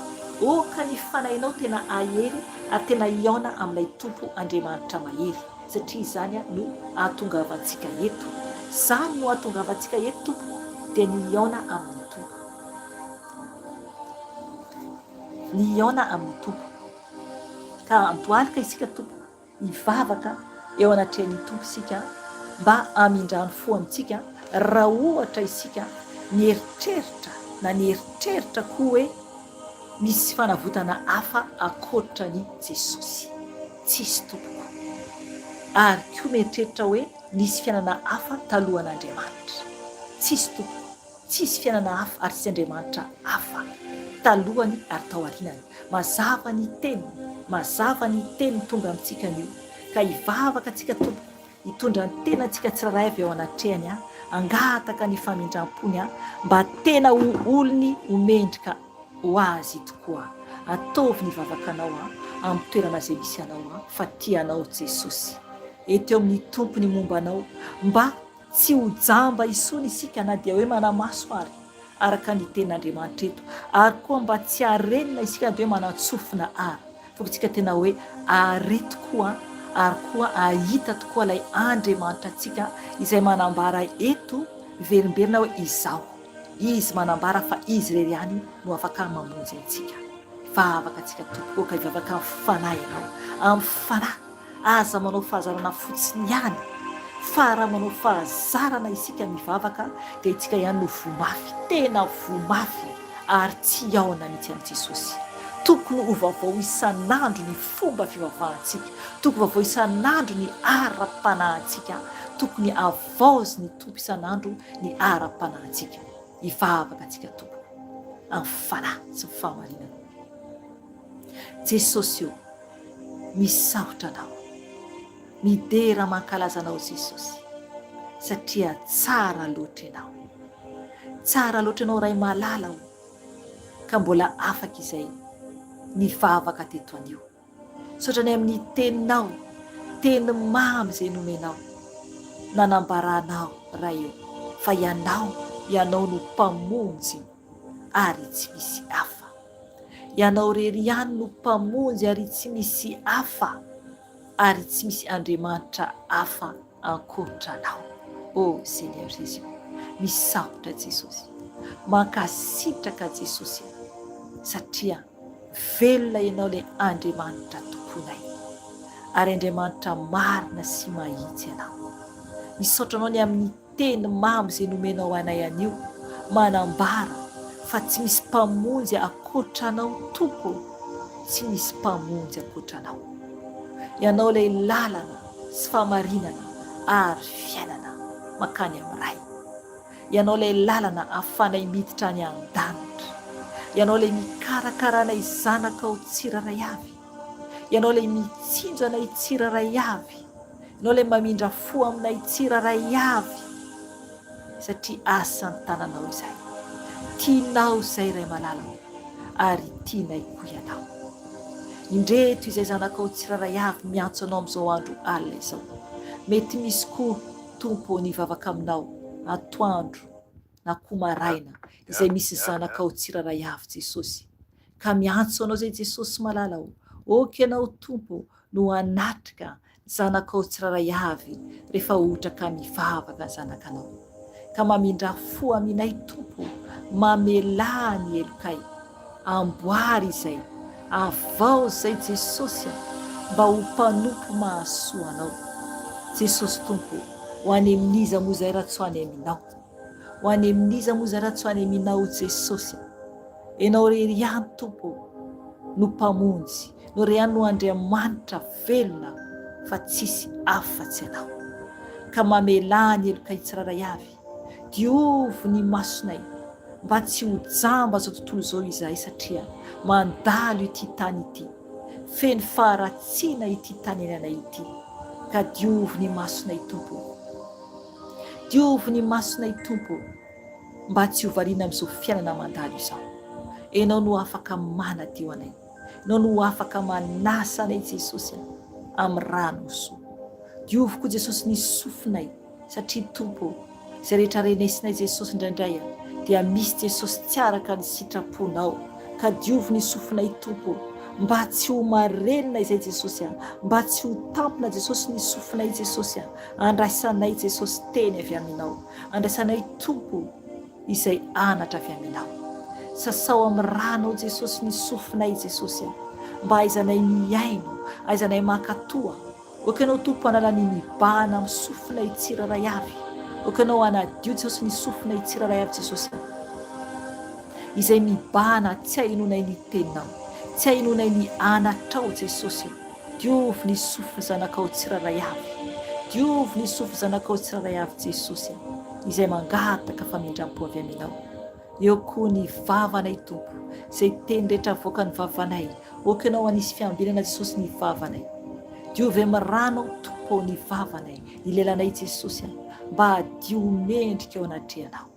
Oka ny fanahinao tena ahery ary tena hiaona amin'ilay tompo Andriamanitra mahery. Satria izany no ahatongavantsika eto. Izany no ahatongavantsika eto tompo dia ny hiaona amin'ny tompo. Ny hiaona amin'ny tompo. Ka andohalika isika tompo, hivavaka eo anatrehan'ny tompo isika mba hamindrano fo amintsika raha ohatra isika nieritreritra na nieritreritra koa hoe misy fanavotana hafa akoatran'i Jesosy. Tsisy tompoko. Ary koa mieritreritra hoe nisy fiainana hafa talohan'Andriamanitra. Tsisy tompoko. Tsisy fiainana hafa ary tsy Andriamanitra hafa talohany ary taorianany. Mazava ny teny tonga amintsika an'io. Ka hivavaka antsika tompo, hitondra ny tenantsika tsirairay avy ao anatrehany angataka ny famindram-pony mba tena ho olony homendrika ho azy tokoa. Ataovy ny vavakanao amin'ny toerana izay misy anao fa tianao Jesosy. Eto amin'ny tompony momba anao mba tsy ho jamba isony isika na dia hoe manamaso ary araka ny tenin'Andriamanitra eto, ary koa mba tsy harenina isika dia hoe manatsofina ary, fa isika tena hoe are tokoa ary koa ahita tokoa ilay Andriamanitra antsika izay manambara eto verimberina hoe izao. Izy manambara fa izy rery ihany no afaka mamonjy antsika. Vavaka antsika tokoa ka hivavaka amin'ny fanahy ianao, amin'ny fanahy aza manao fahazarana fotsiny ihany. Fa raha manao fahazarana isika mivavaka dia itsika ihany no vomafy, tena vomafy ary tsy aona mitsy amin'i Jesosy. Tokony ho vaovao isan'andro ny fomba fivavahantsika, tokony vaovao isan'andro ny ara-panahintsika, tokony avaozy ny tompo isan'andro ny ara-panahintsika. Hivavaka antsika tompo amin'ny fanahy sy ny fahamarinana. Jesosy io misaotra anao, midera mankalaza anao Jesosy, satria tsara loatra ianao. Tsara loatra ianao ray malala ka mbola afaka izay nivavaka teto anio. Saotrany amin'ny teninao, teny mamy izay nomenao, nanambaranao raha io fa ianao no mpamonjy ary tsy misy hafa. Ianao rery ihany no mpamonjy ary tsy misy hafa, ary tsy misy Andriamanitra hafa ankoatranao. O Seigneur Jésus, misaotra Jesosy, mankasitraka Jesosy, satria velona ianao ilay Andriamanitra tomponay, ary Andriamanitra marina sy mahitsy ianao. Misaotra anao ny amin'ny teny mamy izay nomenao anay anio, manambara fa tsy misy mpamonjy akoatranao tompo, tsy misy mpamonjy akoatranao. Ianao ilay lalana sy fahamarinana ary fiainana makany amin'ny ray. Ianao ilay lalana ahafanay miditra any an-danitra. Ianao ilay mikarakarana izanakao tsiraray avy. ianao ilay mitsinjana itsiraray avy, ianao ilay mamindra fo aminay tsiraray avy, satria asan'ny tananao izay, tianao izay ray malala ary tianay koa ianao. Indreto izay zanakao tsiraray avy miantso anao amin'izao andro alina izao. Mety misy koa tompo nivavaka aminao atoandro na koa maraina izay misy zanakao tsiraray avy Jesosy, ka miantso anao zay Jesosy malala oky ianao tompo no anatrika zanakao tsiraray avy rehefa ohatra ka mivavaka ny zanakanao, ka mamindra fo aminay tompo, mamelà ny elokay, amboary izay, avao zay Jesosy mba ho mpanompo mahasoa anao. Jesosy tompo, ho any amin'iza moa zay raha tsy ho any aminao, ho any amin'iza moa zay raha tsy ho any aminao Jesosy. Ianao rery ihany tompo no mpamonjy, no rery ihany no Andriamanitra velona fa tsisy afa-tsy anao, ka mamelà ny elokay tsiraray avy, diovy ny masonay mba tsy ho jamba zao tontolo zao izahay, satria mandalo ity tany ity, feno faharatsiana ity tany anay ity, ka diovy ny masonay tompo, diovy ny masonay tompo mba tsy ho variana amin'izao fiainana mandalo izao. Ianao no afaka manadio anay, ianao no afaka manasa anay Jesosy amin'ny rano soa. Diovy koa Jesosy ny sofinay, satria tompo izay rehetra renesinay Jesosy indraindray dia misy Jesosy tsy araka ny sitraponao, ka diovy ny sofinay tompo mba tsy ho marenina izay Jesosy, mba tsy ho tampona Jesosy ny sofinay Jesosy, andraisanay Jesosy teny avy aminao, andraisanay tompo izay anatra avy aminao. Sasao amin'ny rano Jesosy ny sofinay Jesosy, mba aizanay miaino, aizanay makatoa, oka ianao tompo hanala ny mibahana amin'ny sofinay tsiraray avy, oka ianao anadio Jesosy ny sofinay tsiraray avy Jesosy, izay mibahana tsy hainonay ny teninao, tsy hainonay ny anatrao Jesosy. Diovy ny sofy zanakao tsiraray avy, diovy ny sofy zanakao tsiraray avy Jesosy, izay mangataka famindram-po avy aminao. Eo koa ny vavanay tompo, izay teny rehetra avoaka ny vavanay, oka ianao anisy fiambinana Jesosy ny vavanay, diovy amin'ny rano tompo ny vavanay, ny lelanay Jesosy, mba hadio mendrika eo anatrehanao.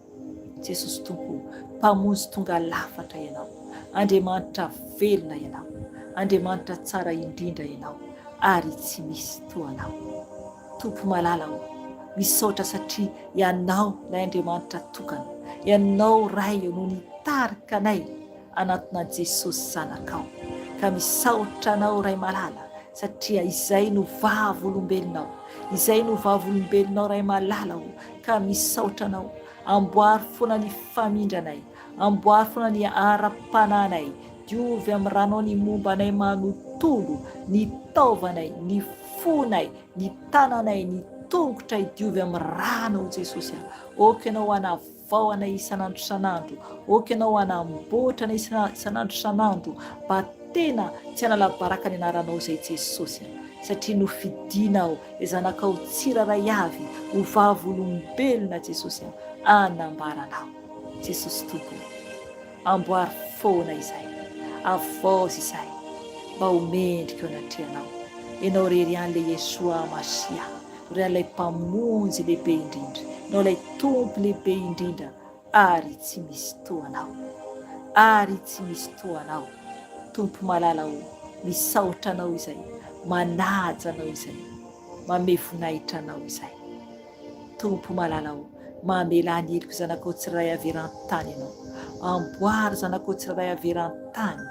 Jesosy tompo, mpamonjy tonga lafatra ianao, Andriamanitra velona ianao, Andriamanitra tsara indrindra ianao, ary tsy misy toanao. Tompo malala misaotra satria ianao ilay Andriamanitra tokana, ianao ray no nitarika anay anatina Jesosy zanakao, ka misaotra anao ray malala, satria izay no vavolombelonao, izay no vavolombelonao ray malala, ka misaotra anao. Amboary foana ny famindranay, amboary foana ny ara-pananay, diovy amin'ny ranao ny momba anay manontolo, ny taovanay, ny fonay, ny tananay, ny tongotray, diovy amin'ny rano Jesosy. Oka ianao hanavao anay isanandro isanandro, oka ianao hanamboatra anay isanandro isanandro, mba tena tsy hanala baraka ny anaranao zay Jesosy, satria no fidinao zanakao tsiraray avy ho vavolombelona Jesosy, anambaranao. Jesosy tompo, amboary foana izay, avozy izay, mba ho mendrika eo anatrehanao. Ianao rery ihany le Yesoa Masia, ry an'ilay mpamonjy lehibe indrindra, ianao ilay tompo lehibe indrindra, ary tsy misy toanao, ary tsy misy toanao. Tompo malala misaotra anao izay, manaja anao izay, mamevonahitra anao izay. Tompo malala mamela ny eloko zanakao tsiraray averan-tany ianao, amboary zanakao tsiraray averan-tany,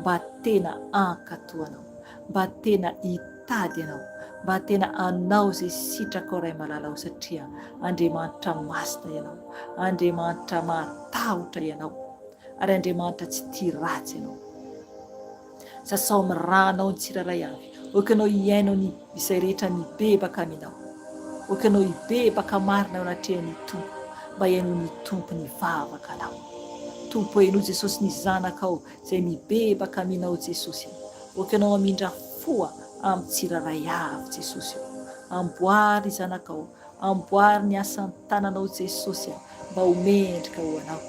mba tena ankatoanao, mba tena hitady anao, mba tena anao zay sitraka ray malala satria Andriamanitra masina ianao, Andriamanitra matahotra ianao, ary Andriamanitra tsy tia ratsy ianao. Sasao amin'ny ranao ny tsiraray avy, oka ianao hiainao ny izay rehetra mibebaka aminao, oka ianao hibebaka marina eo anatrehan'ny tompo, mba hainao ny tompo ny vavaka anao. Tompo hainao Jesosy ny zanakao izay mibebaka aminao Jesosy, oka ianao hamindra foa amin'ny tsiraray avy Jesosy. Amboary zanakao, amboary ny asan'ny tananao Jesosy, mba ho mendrika ho anao.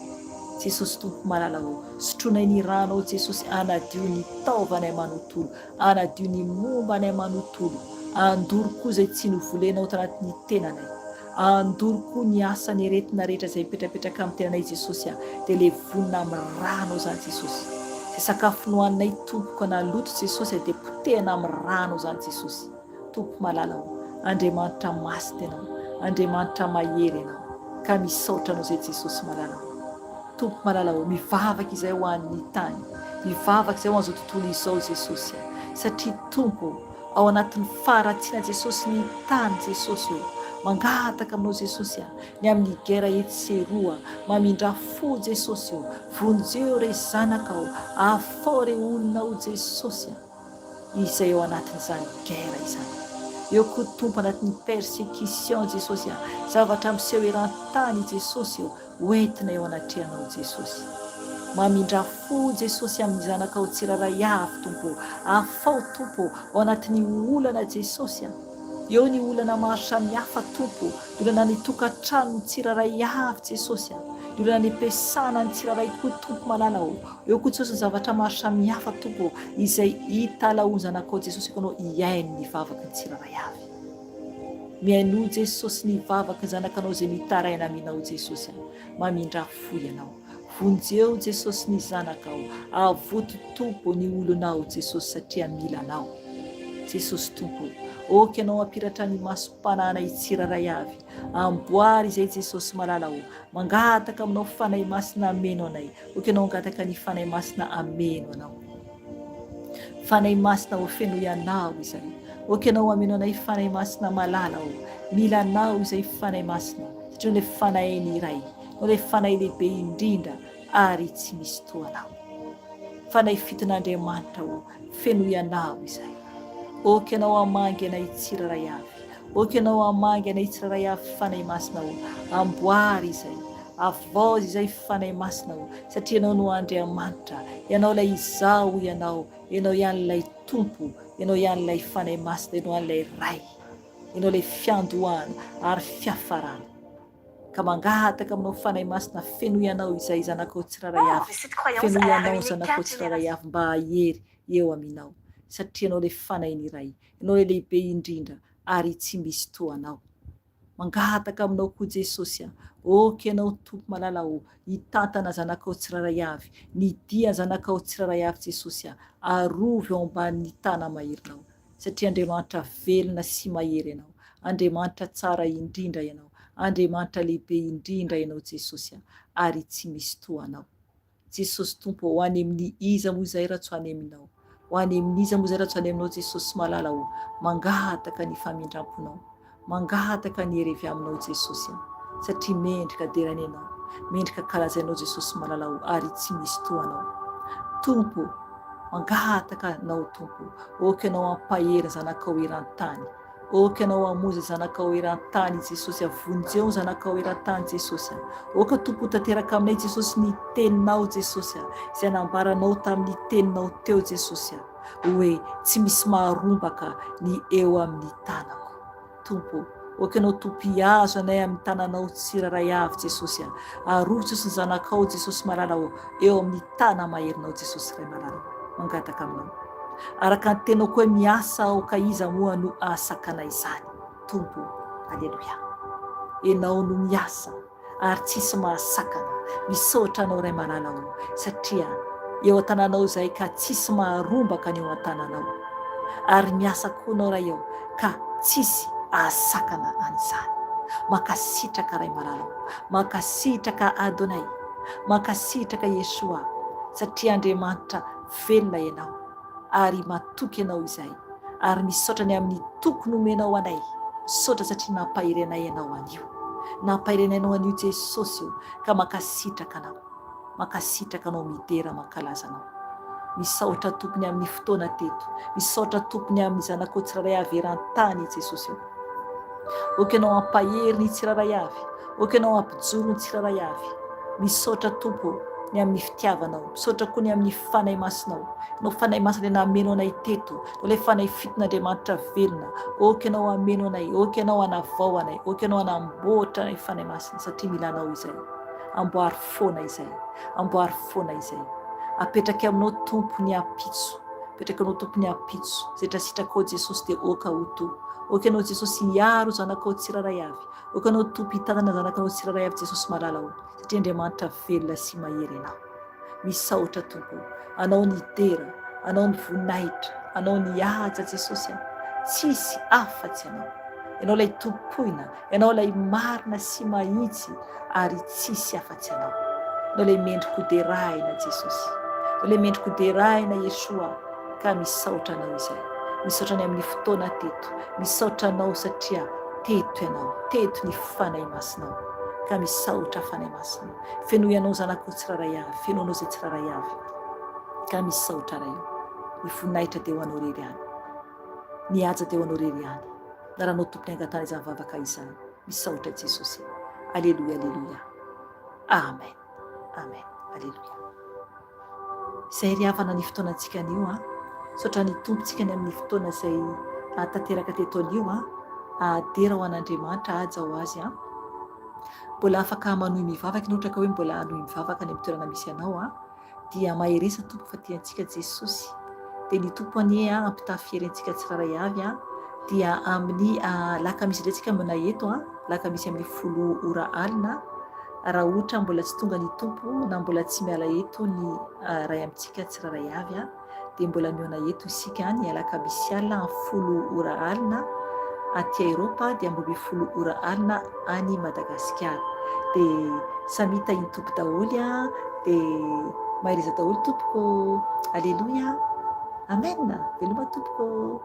jesosy tompo malala ho sotroinay ny rano jesosy anadio ny taovanay manontolo anadio ny momba anay manontolo andoro koa zay tsy novolenao tanatin'ny tenanay andoro koa ny asany aretina rehetra zay mipetrapetraka amin'ny tenanay jesosy dia le vonina amin'ny rano zany jesosy zay sakafo nohaninay tompoka naloto jesosy dia potehana amin'ny rano zany jesosy tompo malala ho andriamanitra masina ianao andriamanitra mahery ianao ka misaotra anao zay jesosy malala ho tompo malala ho mivavaka izay ho an'ny tany mivavaka izay ho an'izao tontolo izao jesosy satria tompo ao anatin'ny faharatsiana jesosy ny tany jesosy io mangataka aminao jesosy ny amin'ny gera etseroa mamindra fo jesosy io vonjeo re zanaka ao afao re olona ao jesosy izay ao anatin'izany gera izany eo koa tompo anatin'ny persécution jesosy zavatra miseho eran-tany jesosy io hoentina eo anatrehanao jesosy mamindra fo jesosy amin'ny zanaka ao tsiraray avy tompo afao tompo ao anatin'ny olana jesosy eo ny olana maro samihafa tompo ny olana ny tokantrano ny tsiraray avy jesosy ny olana ny ampiasana ny tsiraray koa tompo malala ho eo koa jesosy ny zavatra maro samihafa tompo izay hitalaonzanakao jesosy ekonao hiainy ny vavaka ny tsiraray avy miaino jesosy ny vavaka ny zanakanao zay mitaraina aminao jesosy mamindra fo ianao vonjeo jesosy ny zanakao avoto tompo ny olonao jesosy satria milanao jesosy tompo oky ianao ampiratra ny masom-panana itsiraray avy amboary izay jesosy malala ho mangataka aminao fanay masina ameno anay oky ianao angataka ny fanay masina ameno anao fanay masina ho feno ianao izay oky ianao ameno anay fanay masina malala ho milanao izay fanay masina satria le fanayny iray no le fanay lehibe indrindra ary tsy misy toanao fanay fiton'andriamanitra ho feno ianao izay oky ianao amangy anay tsiraray avy oky ianao amangy anay tsiraray avy fanay masina ho amboary izay avozy izay fanay masina ho satria ianao no andriamanitra ianao lay izao ianao ihan'ilay tompo ianao ihan'ilay fanay masina ianao an'ilay ray ianao lay fiandohana ary fiafarana ka mangataka aminao fanay masina feno ianao izay zanakao tsiraray avy feno ianao zanakao tsiraray avy mba hahery eo aminao satria ianao le fanayny iray ianao le lehibe indrindra ary tsy misy toanao mangataka aminao koa jesosy oky ianao tompo malala ho hitantana zanakao tsiraray avy ny dia zanakao tsiraray avy jesosy arovy ao ambanin'ny tana mahirinao satria andriamanitra velona sy mahery ianao andriamanitra tsara indrindra ianao andriamanitra lehibe indrindra ianao jesosy ary tsy misy toanao jesosy tompo ho any amin'ny iza moa izay raha tsy ho any aminao ho any amin'iza moa izay raha tsy ho any aminao jesosy malala ho mangataka ny famindramponao mangataka ny herevy aminao jesosy satria mendrika derany ianao mendrika kalazainao jesosy malala ho ary tsy misy toanao tompo mangataka anao tompo oky ianao ampahery zanakao eran-tany oky ianao amozy zanakao eran-tany jesosy avonjeo zanakao eran-tany jesosy oka tompo tanteraka aminay jesosy ny teninao jesosy izay anambaranao tamin'ny teninao teo jesosy hoe tsy misy maharombaka ny eo amin'ny tanako tompo oky ianao tompo hiazo anay amin'ny tananao tsiraray avy jesosy arovy jesosy ny zanakao jesosy malala ho eo amin'ny tana maherinao jesosy ray malala mangataka aminao araka ny tenao koa miasa ao ka iza moa no asakanay izany tompo aleloia ianao no miasa ary tsisy mahasakana misaotra anao ray malala ho satria eo an-tananao izay ka tsisy maharombaka ny eo an-tananao ary miasa koa anao ray eo ka tsisy ahasakana an'izany makasitraka ray malala ho makasitraka adonay makasitraka yesoa satria andriamanitra velona ianao ary matoky ianao izay ary misaotra ny amin'ny tokony omenao anay misaotra satria nampahiry anay ianao anio nampahiry anao anio jesosy io ka makasitraka anao midera mankalaza anao misaotra tompony amin'ny fotoana teto misaotra tompony amin'ny zanakao tsiraray avy eran-tany jesosy io oky ianao ampahery ny tsiraray avy oky ianao ampijoro ny tsiraray avy misaotra tompo ny amin'ny fitiavanao misaotra koa ny amin'ny fanay masinao no fanay masina le nameno anay teto no le fanay fiton'andriamanitra velona oky ianao ameno anay oky ianao anavao anay oky ianao anamboatra ny fanay masina satria milanao izay amboary foana izay, amboary foana izay. Apetraka aminao tompony apitso, apetraka aminao tompony apitso. Zay trasitraka Jesosy dia oka ho to. Oka anao Jesosy hiaro zanakao tsiraray avy. Oka anao tompo hitanana zanakanao tsiraray avy Jesosy malala ho. Satria Andriamanitra velona sy mahery anao. Misaotra tompo, anao ny tera, anao ny voninahitra, anao ny haja Jesosy. Tsisy afa-tsy anao. Ianao ilay tompoina, ianao ilay marina sy mahitsy ary tsisy afa-tsy anao. Ianao ilay mendrika hoderaina Jesosy. Ianao ilay mendrika hoderaina Yesoa. Ka misaotra anao izay. Misaotra any amin'ny fotoana teto. Misaotra anao satria teto ianao, teto ny fanahy masinao. Ka misaotra fanahy masinao. Fenoy anao zanakao tsiraray avy, fenoy anao izay tsiraray avy. Ka misaotra raha io. Ny voninahitra dia ho anao rery any. Ny haja dia ho anao rery any. Na raha anao tompony angatana izany vavaka izany. Misaotra Jesosy. Alleluia, alleluia. Amen. Amen. Alleluia. Izay ry havana ny fotoanantsika anio a. Saotra ny tompontsika ny amin'ny fotoana izay tanteraka teto anio a. Dera ho an'Andriamanitra haja ho azy a. Mbola afaka manohy mivavaka ny ohatra ka hoe mbola hanohy mivavaka ny amin'ny toerana misy anao a. Dia maheresa tompo fa tiantsika Jesosy. Dia ny tompo anie a ampitafy herentsika tsiraray avy a. Dia amin'ny lakamisy ilay mbola eto a. Lakamisy amin'ny 10 ora alina. Raha ohatra mbola tsy tonga ny tompo na mbola tsy miala eto ny ray amintsika tsiraray avy a. Dia mbola miona eto isika ny alakamisy alina 10 ora alina aty Eropa dia 10 ora alina any Madagasikara. Dia samita iny tompo daholo a. Dia mahereza daholo tompoko. Alleluia. Amen. Veloma tompoko.